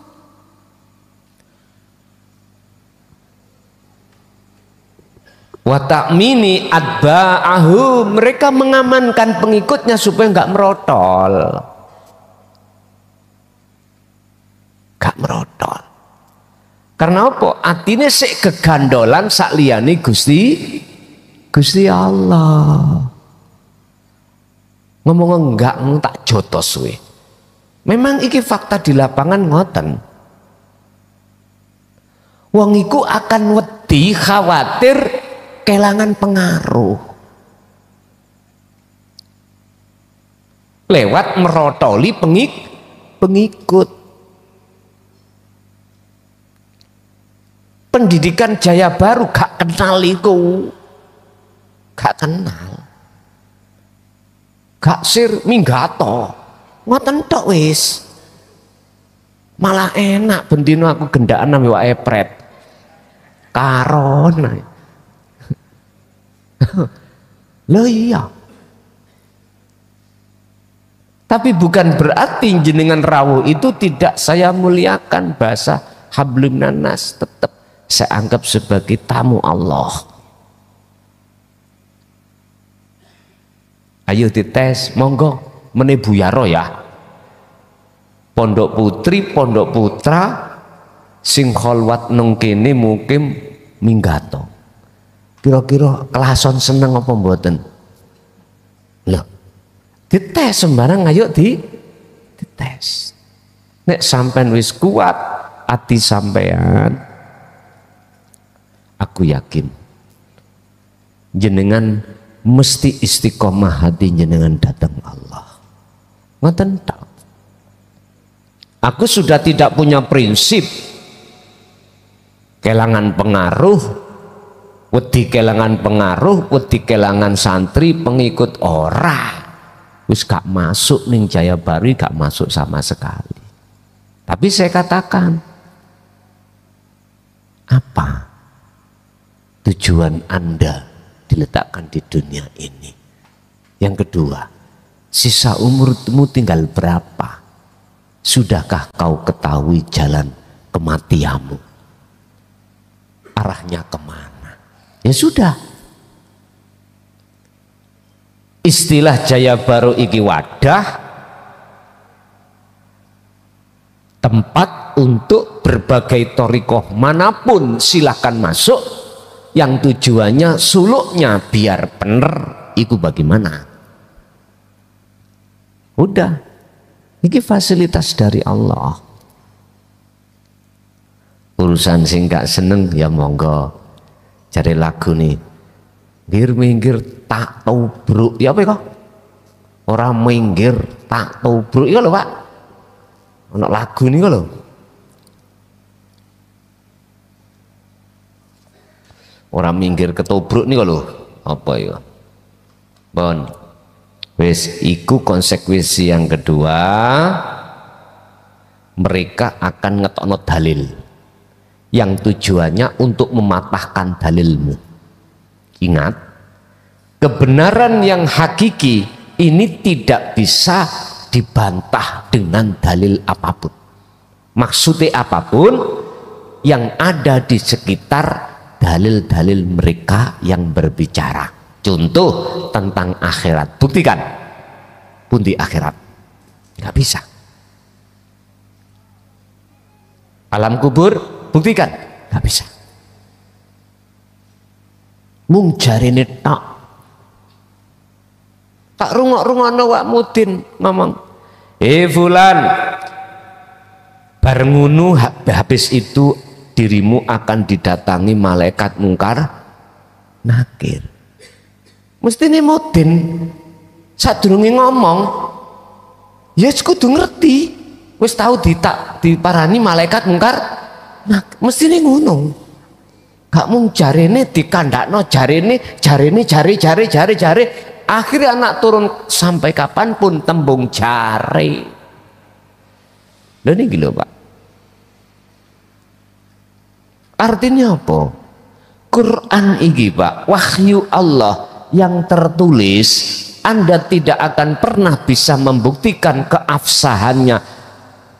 Wa ta'mini atba'ahu, mereka mengamankan pengikutnya supaya enggak merotol. Enggak merotol. Karena apa? Atine sik kegandolan sak liyane Gusti Allah. Ngomong enggak tak jotos we. Memang iki fakta di lapangan ngoten. Wong iku akan wedi khawatir kelangan pengaruh. Lewat merotoli pengikut. Pendidikan Jaya Baru gak kenal iku. Gak kenal. Gak sir minggato. Ngoten tok wis. Malah enak bendino aku gendaan nang wak epret. Karon. Loh iya. Tapi bukan berarti jenengan rawuh itu tidak saya muliakan. Bahasa hablum nanas tetap saya anggap sebagai tamu Allah. Ayo dites, monggo mene buyaro ya. Pondok putri, pondok putra sing kholwat nang kene mungkin minggato. Kira-kira kelason seneng apa mboten? Loh, dites sembarang ayo dites. Nek sampean wis kuat ati sampean, aku yakin jenengan mesti istiqomah hati jenengan datang Allah. Ngoten tak. Aku sudah tidak punya prinsip kelangan pengaruh, wedi kelangan pengaruh, wedi kelangan santri pengikut ora. Wis gak masuk ning Jaya Baru, gak masuk sama sekali. Tapi saya katakan, apa tujuan Anda diletakkan di dunia ini? Yang kedua, sisa umurmu tinggal berapa? Sudahkah kau ketahui jalan kematianmu? Arahnya kemana? Ya sudah. Istilah Jaya Baru iki wadah, tempat untuk berbagai thariqah manapun silahkan masuk, yang tujuannya suluknya biar bener. Itu bagaimana? Udah, ini fasilitas dari Allah. Urusan sing gak seneng ya monggo cari lagu nih. Minggir tak tubruk ya apa kok? Orang minggir tak tubruk ya lho Pak. Ono lagu nih lho. Orang minggir ketubruk nih lho. Apa ya? Bon. Wis iku konsekuensi yang kedua, mereka akan ngetokno dalil yang tujuannya untuk mematahkan dalilmu. Ingat, kebenaran yang hakiki ini tidak bisa dibantah dengan dalil apapun. Maksudnya apapun yang ada di sekitar dalil-dalil mereka yang berbicara. Contoh tentang akhirat, buktikan. Pundi akhirat, nggak bisa. Alam kubur, buktikan, nggak bisa. Mung jarine tok. Tak rungok-rungokno wak mudin ngomong, fulan, bareng ngono habis itu dirimu akan didatangi malaikat mungkar nakir. Mesti ini mudin sadurunge ngomong ya kudu ngerti, wis tahu diparani malaikat mungkar mesti ini ngono. Gak mung jarene dikandakno jarene jare akhirnya anak turun sampai kapanpun tembung jare. Dan ini lho Pak, artinya apa? Quran iki Pak, wahyu Allah yang tertulis, Anda tidak akan pernah bisa membuktikan keabsahannya,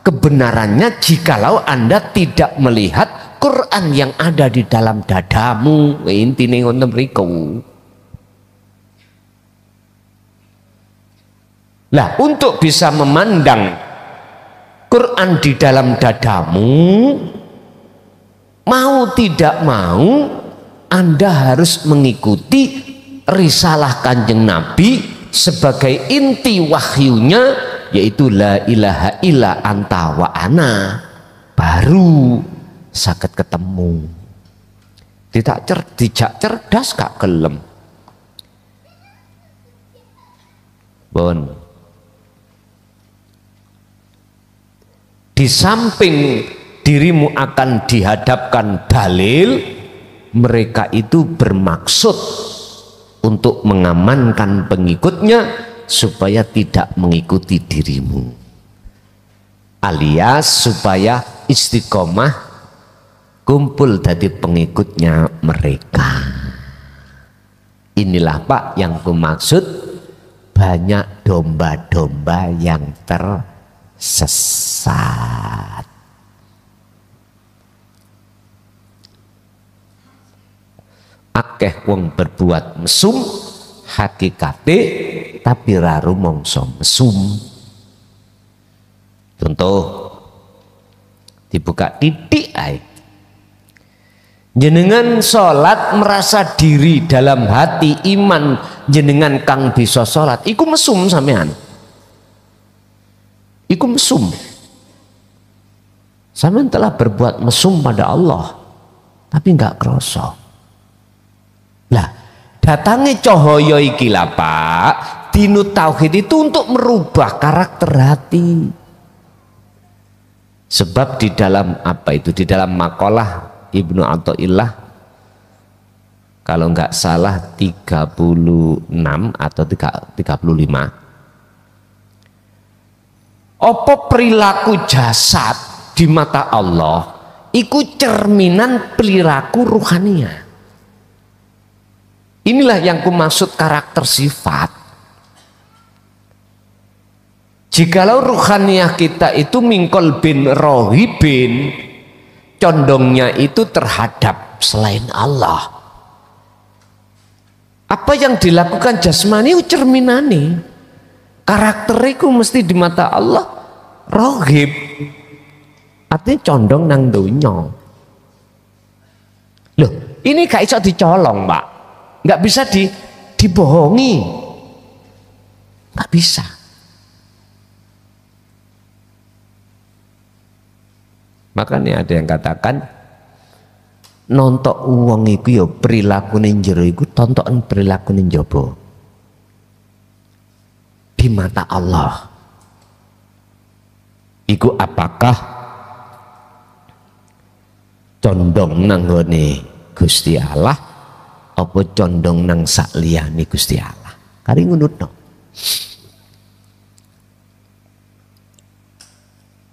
kebenarannya jikalau Anda tidak melihat Quran yang ada di dalam dadamu. Intine ngoten mriku. Lah, untuk bisa memandang Quran di dalam dadamu, Mau tidak mau Anda harus mengikuti risalah Kanjeng Nabi sebagai inti wahyunya, yaitu la ilaha illa anta wa ana, baru sakit ketemu. Tidak cerdas gak gelem. Bon. Di samping dirimu akan dihadapkan dalil, mereka itu bermaksud untuk mengamankan pengikutnya supaya tidak mengikuti dirimu, alias supaya istiqomah kumpul dari pengikutnya mereka. Inilah Pak yang kumaksud banyak domba-domba yang tersesat. Akeh wong berbuat mesum hakikate tapi ra rumangsa mesum. Contoh dibuka titik ae. Jenengan sholat merasa diri dalam hati iman jenengan kang bisa sholat, iku mesum sampean. Iku mesum. Sampean telah berbuat mesum pada Allah, tapi nggak kroso. Lah, datangnya cahaya iki lah Pak, dinu tauhid itu untuk merubah karakter hati. Sebab di dalam apa itu, di dalam makalah Ibnu Athaillah, kalau nggak salah 36 atau 35, apa perilaku jasad di mata Allah iku cerminan perilaku ruhania. Inilah yang kumaksud karakter sifat. Jikalau ruhaniah kita itu mingkol bin rohibin, condongnya itu terhadap selain Allah. Apa yang dilakukan jasmani cerminane. Karakteriku mesti di mata Allah rohib. Artinya condong nang donya. Loh, ini gak iso dicolong, Pak. Nggak bisa dibohongi, nggak bisa. Makanya ada yang katakan nontok uang itu ya perilaku ninjero itu tontonan perilaku ninjobo di mata Allah. Iku apakah condong nanggone Gusti Allah? Apa condong nang sakliyane Gusti Allah? Kari ngunutno.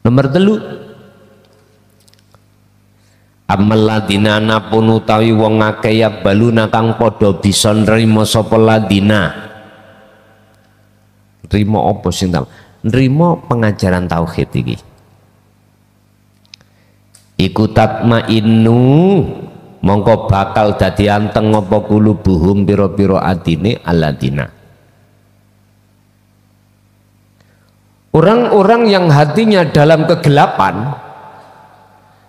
Nomor 3, amal ladina napun utawi wong akeh ya baluna kang padha bisa nrimo sapa ladina. Nrimo apa sing ta? Nrimo pengajaran tauhid iki. Iku tatmainnu, mongko bakal dadi anteng apa kulubuhum pira-pira atine aladina. Orang-orang yang hatinya dalam kegelapan,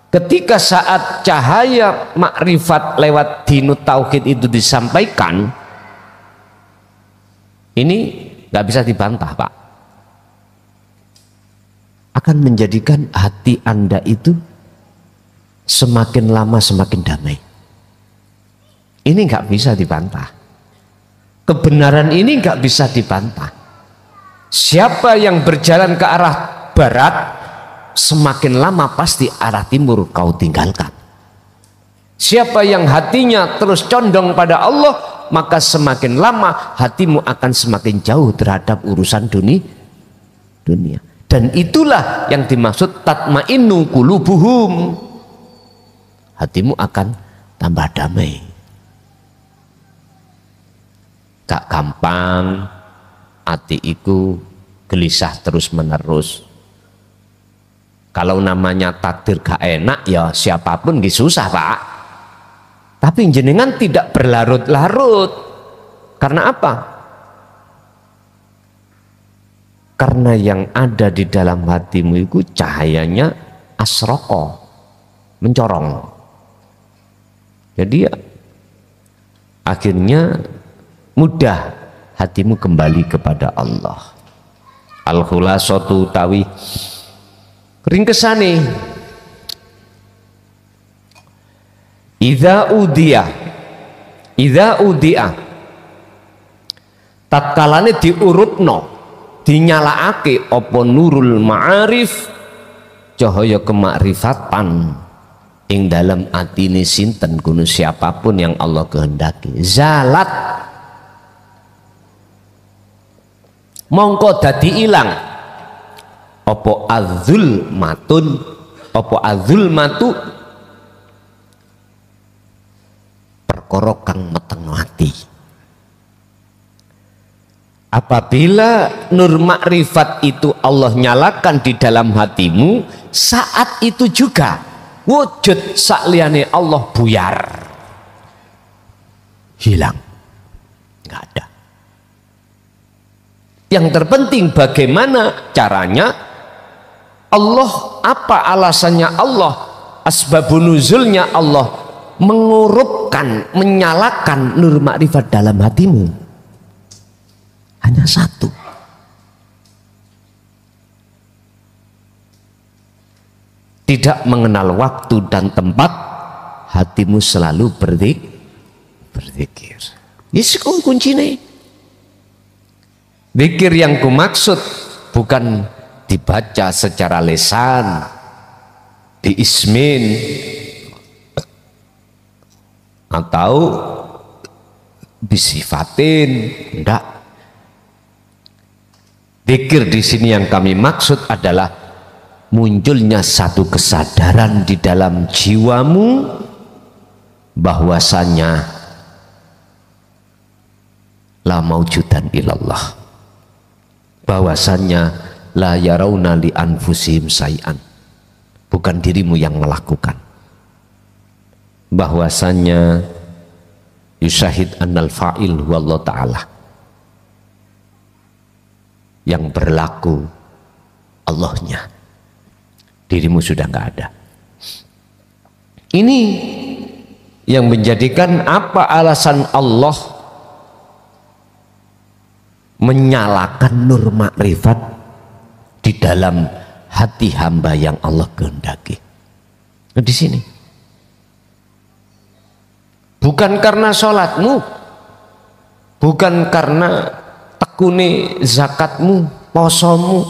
ketika saat cahaya makrifat lewat dinut tauhid itu disampaikan, ini nggak bisa dibantah Pak, akan menjadikan hati Anda itu semakin lama semakin damai. Ini nggak bisa dibantah. Kebenaran ini nggak bisa dibantah. Siapa yang berjalan ke arah barat, semakin lama pasti arah timur kau tinggalkan. Siapa yang hatinya terus condong pada Allah, maka semakin lama hatimu akan semakin jauh terhadap urusan dunia. Dan itulah yang dimaksud tatmainnu qulubuhum. Hatimu akan tambah damai. Gak gampang hati itu gelisah terus menerus. Kalau namanya takdir gak enak ya siapapun gak susah Pak. Tapi jenengan tidak berlarut-larut. Karena apa? Karena yang ada di dalam hatimu itu cahayanya asroko, mencorong. Jadi ya, akhirnya mudah hatimu kembali kepada Allah. Al-khulasatu utawi ringkesane, idza udia tatkalane diurutno dinyalaake apa nurul ma'arif, cahaya kemakrifatan ing dalam atine sinten kuno siapapun yang Allah kehendaki, zalat mongko dadi ilang apa azulmatu perkara kang metengno ati. Apabila nur makrifat itu Allah nyalakan di dalam hatimu, saat itu juga wujud sakliyane Allah buyar, hilang, nggak ada. Yang terpenting bagaimana caranya Allah, apa alasannya Allah, asbabun nuzulnya Allah mengurupkan, menyalakan nur makrifat dalam hatimu. Hanya satu. Tidak mengenal waktu dan tempat, hatimu selalu berzikir. Yes, kuncinya. Zikir yang kumaksud bukan dibaca secara lisan, diismin, atau disifatin, enggak. Zikir di sini yang kami maksud adalah munculnya satu kesadaran di dalam jiwamu bahwasanya la maujudan ilallah, bahwasanya la yarawna li anfusihim say'an, bukan dirimu yang melakukan, bahwasanya yusahid annal fa'il wallahu ta'ala, yang berlaku Allahnya, dirimu sudah nggak ada. Ini yang menjadikan apa alasan Allah menyalakan nur makrifat di dalam hati hamba yang Allah kehendaki. Nah, di sini bukan karena sholatmu, bukan karena tekuni zakatmu, posomu,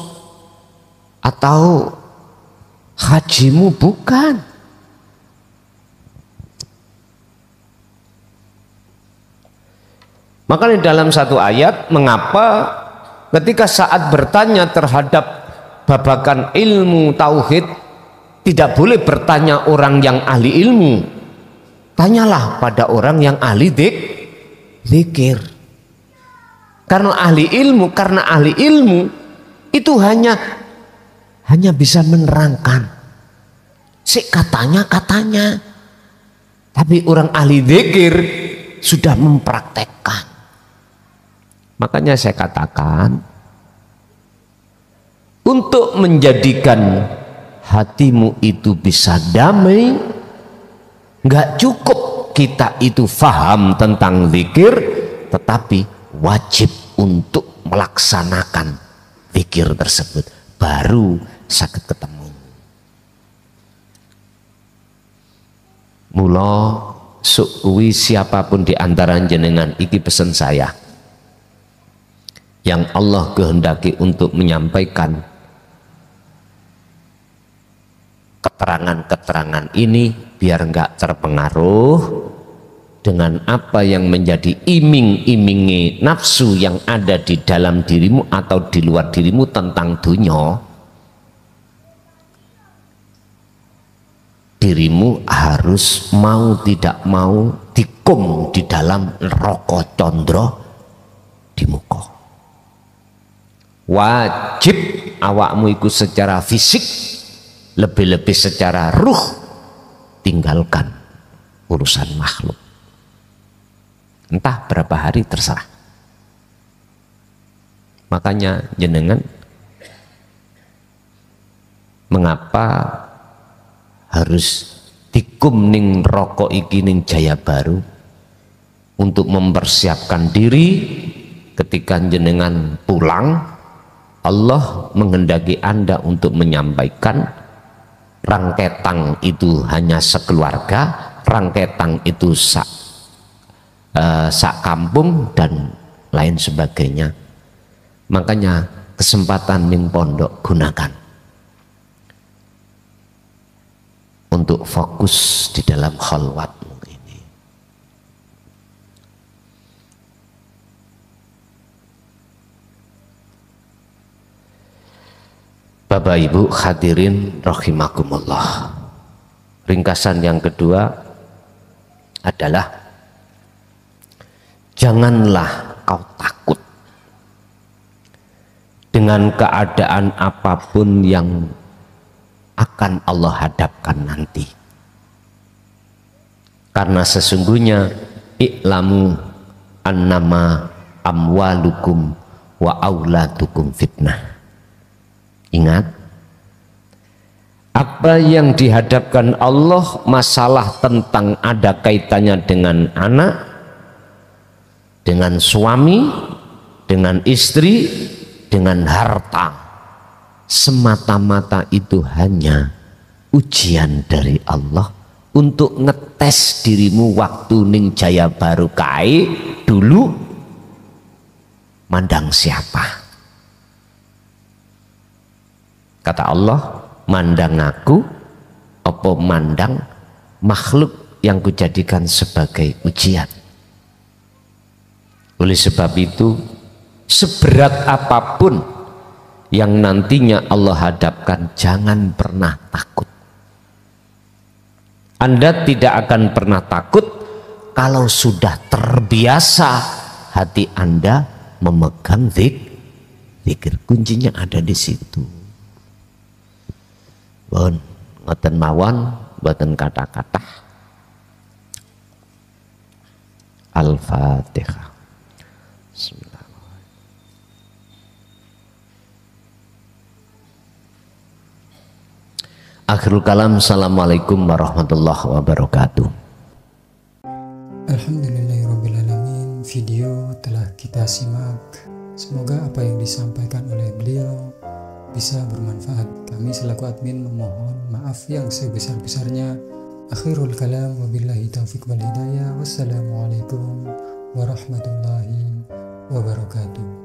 atau hajimu, bukan. Makanya dalam satu ayat, mengapa ketika saat bertanya terhadap babakan ilmu tauhid tidak boleh bertanya orang yang ahli ilmu, tanyalah pada orang yang ahli zikir. Karena ahli ilmu itu hanya bisa menerangkan, katanya, tapi orang ahli zikir sudah mempraktekkan. Makanya saya katakan, untuk menjadikan hatimu itu bisa damai, nggak cukup kita itu faham tentang zikir, tetapi wajib untuk melaksanakan zikir tersebut, baru sakit ketemu. Mula suwi siapapun di antara jenengan, iki pesan saya yang Allah kehendaki untuk menyampaikan keterangan-keterangan ini, biar enggak terpengaruh dengan apa yang menjadi iming-imingi nafsu yang ada di dalam dirimu atau di luar dirimu tentang dunia. Dirimu harus mau tidak mau dikum di dalam neraka condro di muka. Wajib awakmu ikut secara fisik, lebih-lebih secara ruh, tinggalkan urusan makhluk. Entah berapa hari terserah. Makanya jenengan, mengapa harus dikum ning rokok iki ning Jaya Baru untuk mempersiapkan diri ketika jenengan pulang. Allah menghendaki Anda untuk menyampaikan Rangketang itu hanya sekeluarga, Rangketang itu sak kampung dan lain sebagainya. Makanya kesempatan ning pondok gunakan untuk fokus di dalam khalwat ini. Bapak Ibu hadirin rahimakumullah. Ringkasan yang kedua adalah janganlah kau takut dengan keadaan apapun yang akan Allah hadapkan nanti. Karena sesungguhnya i'lamu annama amwalukum wa auladukum fitnah. Ingat, apa yang dihadapkan Allah masalah tentang ada kaitannya dengan anak, dengan suami, dengan istri, dengan harta, semata-mata itu hanya ujian dari Allah untuk ngetes dirimu waktu ning Jaya Baru kai dulu mandang siapa. Kata Allah, mandang aku apa mandang makhluk yang kujadikan sebagai ujian. Oleh sebab itu, seberat apapun yang nantinya Allah hadapkan, jangan pernah takut. Anda tidak akan pernah takut kalau sudah terbiasa hati Anda memegang zikir. Kuncinya ada di situ. Bon, ngoten mawon, boten kata-kata. Al-Fatihah. Bismillahirrahmanirrahim. Akhirul kalam. Assalamualaikum warahmatullahi wabarakatuh. Alhamdulillahirrabbilalamin. Video telah kita simak. Semoga apa yang disampaikan oleh beliau bisa bermanfaat. Kami selaku admin memohon maaf yang sebesar-besarnya. Akhirul kalam, wabillahi taufiq wal hidayah. Wassalamualaikum warahmatullahi wabarakatuh.